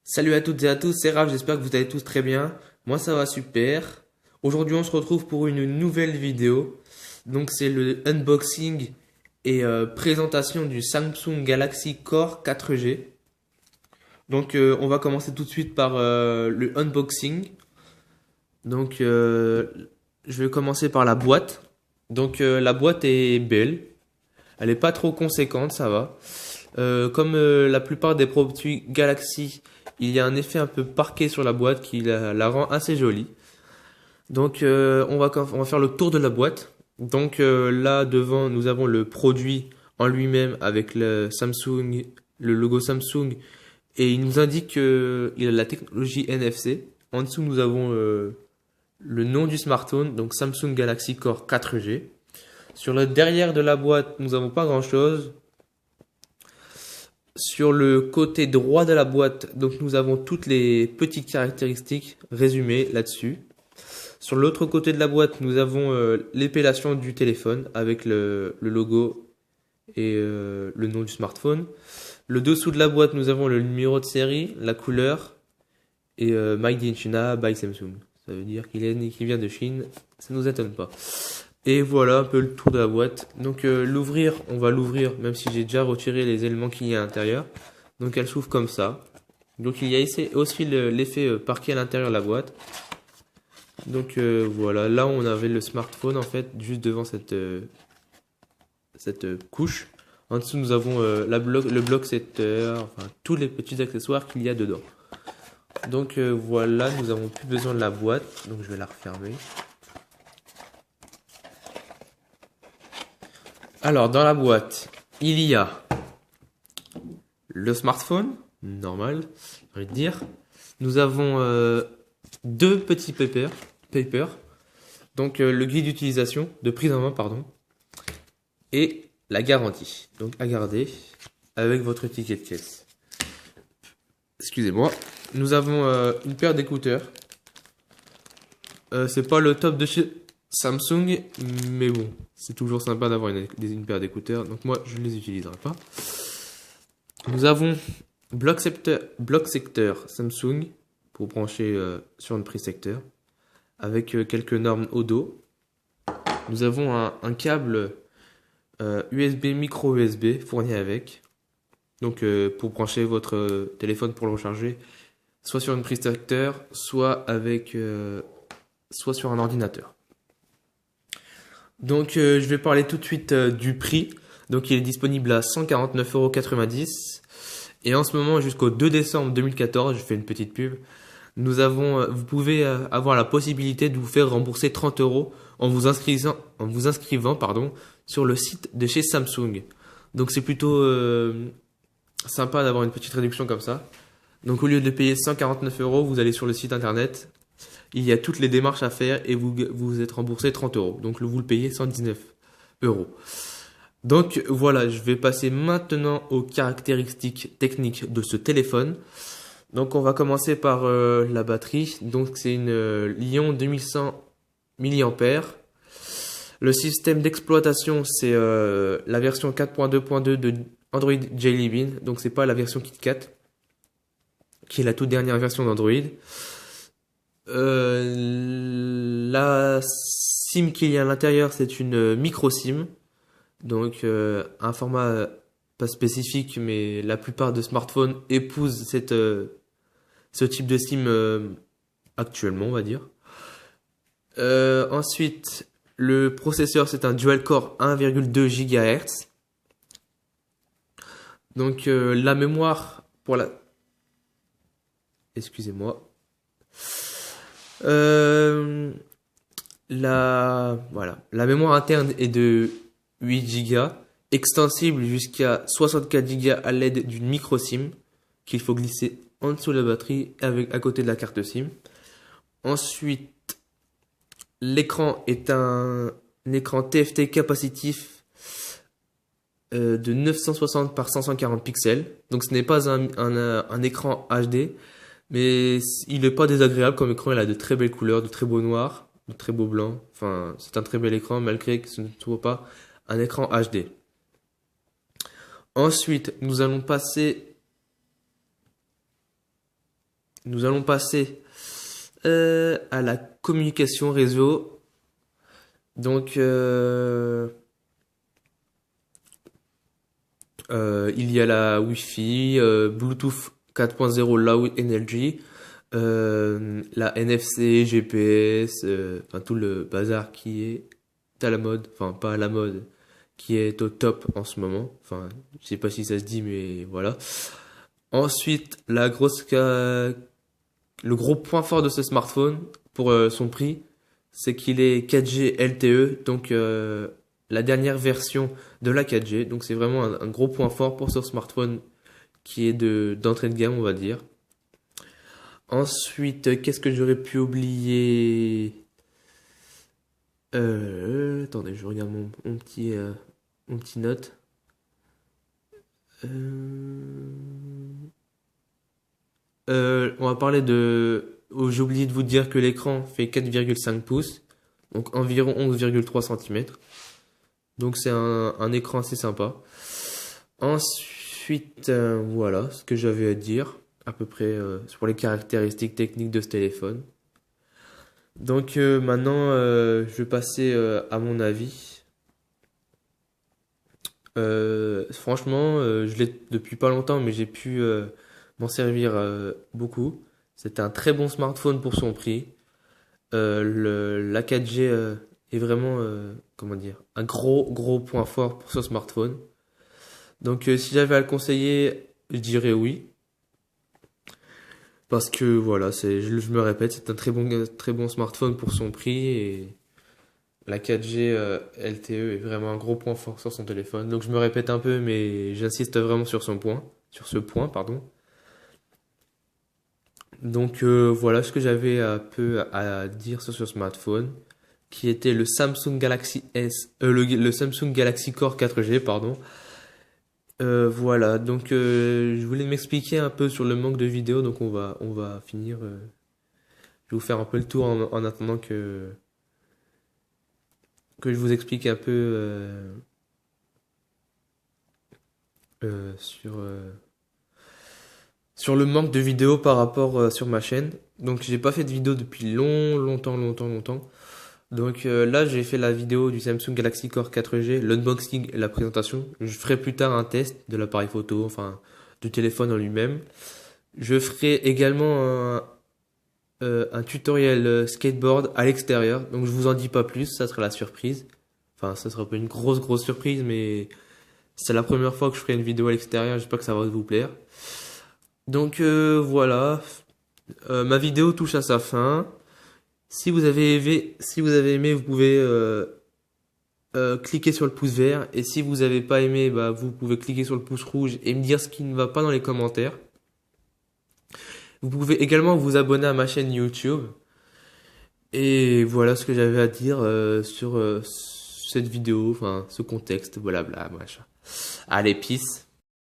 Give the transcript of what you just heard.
Salut à toutes et à tous, c'est Raph, j'espère que vous allez tous très bien. Moi ça va super. Aujourd'hui on se retrouve pour une nouvelle vidéo. Donc c'est le unboxing et présentation du Samsung Galaxy Core 4G. Donc on va commencer tout de suite par le unboxing. Donc je vais commencer par la boîte. Donc la boîte est belle. Elle est pas trop conséquente, ça va. Comme la plupart des produits Galaxy, il y a un effet un peu parquet sur la boîte qui la rend assez jolie. Donc on va faire le tour de la boîte. Donc là devant nous avons le produit en lui-même avec le Samsung, le logo Samsung et il nous indique qu'il a la technologie NFC. En dessous nous avons le nom du smartphone, donc Samsung Galaxy Core 4G. Sur le derrière de la boîte nous n'avons pas grand-chose. Sur le côté droit de la boîte, donc nous avons toutes les petites caractéristiques résumées là-dessus. Sur l'autre côté de la boîte, nous avons l'épellation du téléphone avec le logo et le nom du smartphone. Le dessous de la boîte, nous avons le numéro de série, la couleur et Made in China by Samsung. Ça veut dire qu'il vient de Chine, ça nous étonne pas. Et voilà un peu le tour de la boîte. Donc l'ouvrir, on va l'ouvrir même si j'ai déjà retiré les éléments qu'il y a à l'intérieur. Donc elle s'ouvre comme ça. Donc il y a ici aussi l'effet parquet à l'intérieur de la boîte. Donc voilà, là on avait le smartphone en fait juste devant cette couche. En dessous nous avons le bloc secteur, enfin tous les petits accessoires qu'il y a dedans. Donc voilà, nous avons plus besoin de la boîte, donc je vais la refermer. Alors, dans la boîte, il y a le smartphone, normal, j'ai envie de dire. Nous avons deux petits papers. Donc, le guide d'utilisation, de prise en main, pardon. Et la garantie. Donc, à garder avec votre ticket de caisse. Excusez-moi. Nous avons une paire d'écouteurs. C'est pas le top de chez Samsung, mais bon, c'est toujours sympa d'avoir une paire d'écouteurs. Donc moi, je ne les utiliserai pas. Nous avons bloc secteur Samsung pour brancher sur une prise secteur avec quelques normes au dos. Nous avons un câble USB micro USB fourni avec. Donc pour brancher votre téléphone pour le recharger, soit sur une prise secteur, soit sur un ordinateur. Donc je vais parler tout de suite du prix. Donc il est disponible à 149,90 € et en ce moment jusqu'au 2 décembre 2014, je fais une petite pub, vous pouvez avoir la possibilité de vous faire rembourser 30 € en vous inscrivant sur le site de chez Samsung. Donc c'est plutôt sympa d'avoir une petite réduction comme ça. Donc au lieu de payer 149 €, vous allez sur le site internet. Il y a toutes les démarches à faire et vous êtes remboursé 30 €. Donc vous le payez 119 €. Donc voilà, je vais passer maintenant aux caractéristiques techniques de ce téléphone. Donc on va commencer par la batterie. Donc c'est une Lion 2100 mAh. Le système d'exploitation, c'est la version 4.2.2 de Android Jelly Bean. Donc c'est pas la version KitKat, qui est la toute dernière version d'Android. La SIM qu'il y a à l'intérieur, c'est une micro SIM, donc un format pas spécifique, mais la plupart de smartphones épousent ce type de SIM actuellement, on va dire. Ensuite, le processeur, c'est un dual-core 1,2 GHz. Donc la mémoire pour la... Excusez-moi. La mémoire interne est de 8 Go, extensible jusqu'à 64 Go à l'aide d'une micro SIM qu'il faut glisser en dessous de la batterie à côté de la carte SIM. Ensuite, l'écran est un écran TFT capacitif de 960 par 540 pixels. Donc ce n'est pas un écran HD. Mais il n'est pas désagréable comme écran, il a de très belles couleurs, de très beaux noirs, de très beaux blancs. Enfin, c'est un très bel écran malgré que ce ne soit pas un écran HD. Ensuite, nous allons passer nous allons passer à la communication réseau. Donc, il y a la Wi-Fi, Bluetooth 4.0 Low Energy, la NFC, GPS, enfin tout le bazar qui est à la mode, enfin pas à la mode, qui est au top en ce moment. Enfin, je sais pas si ça se dit, mais voilà. Ensuite, le gros point fort de ce smartphone pour son prix, c'est qu'il est 4G LTE, donc la dernière version de la 4G. Donc c'est vraiment un gros point fort pour ce smartphone qui est d'entrée de gamme, on va dire. Ensuite, qu'est-ce que j'aurais pu oublier? Attendez, je regarde mon petit note. On va parler de... Oh, j'ai oublié de vous dire que l'écran fait 4,5 pouces, donc environ 11,3 cm. Donc c'est un écran assez sympa. Ensuite, voilà ce que j'avais à dire, à peu près sur les caractéristiques techniques de ce téléphone. Donc maintenant, je vais passer à mon avis. Franchement, je l'ai depuis pas longtemps, mais j'ai pu m'en servir beaucoup. C'est un très bon smartphone pour son prix. La 4G est vraiment, comment dire, un gros point fort pour ce smartphone. Donc si j'avais à le conseiller, je dirais oui. Parce que voilà, je me répète, c'est un très bon smartphone pour son prix et la 4G LTE est vraiment un gros point fort sur son téléphone. Donc je me répète un peu, mais j'insiste vraiment sur sur ce point, pardon. Donc voilà ce que j'avais un peu à dire sur ce smartphone, qui était le Samsung Galaxy le Samsung Galaxy Core 4G, pardon. Voilà, donc je voulais m'expliquer un peu sur le manque de vidéos, donc on va finir. Je vais vous faire un peu le tour en attendant que je vous explique un peu sur le manque de vidéos par rapport sur ma chaîne. Donc j'ai pas fait de vidéo depuis longtemps. Donc là j'ai fait la vidéo du Samsung Galaxy Core 4G, l'unboxing et la présentation. Je ferai plus tard un test de l'appareil photo, enfin du téléphone en lui-même. Je ferai également un tutoriel skateboard à l'extérieur. Donc je vous en dis pas plus, ça sera la surprise. Enfin ça sera pas une grosse surprise, mais c'est la première fois que je ferai une vidéo à l'extérieur, j'espère que ça va vous plaire. Donc voilà, ma vidéo touche à sa fin. Si vous avez aimé, vous pouvez cliquer sur le pouce vert. Et si vous n'avez pas aimé, bah, vous pouvez cliquer sur le pouce rouge et me dire ce qui ne va pas dans les commentaires. Vous pouvez également vous abonner à ma chaîne YouTube. Et voilà ce que j'avais à dire sur cette vidéo, enfin ce contexte, voilà, machin. Allez, peace.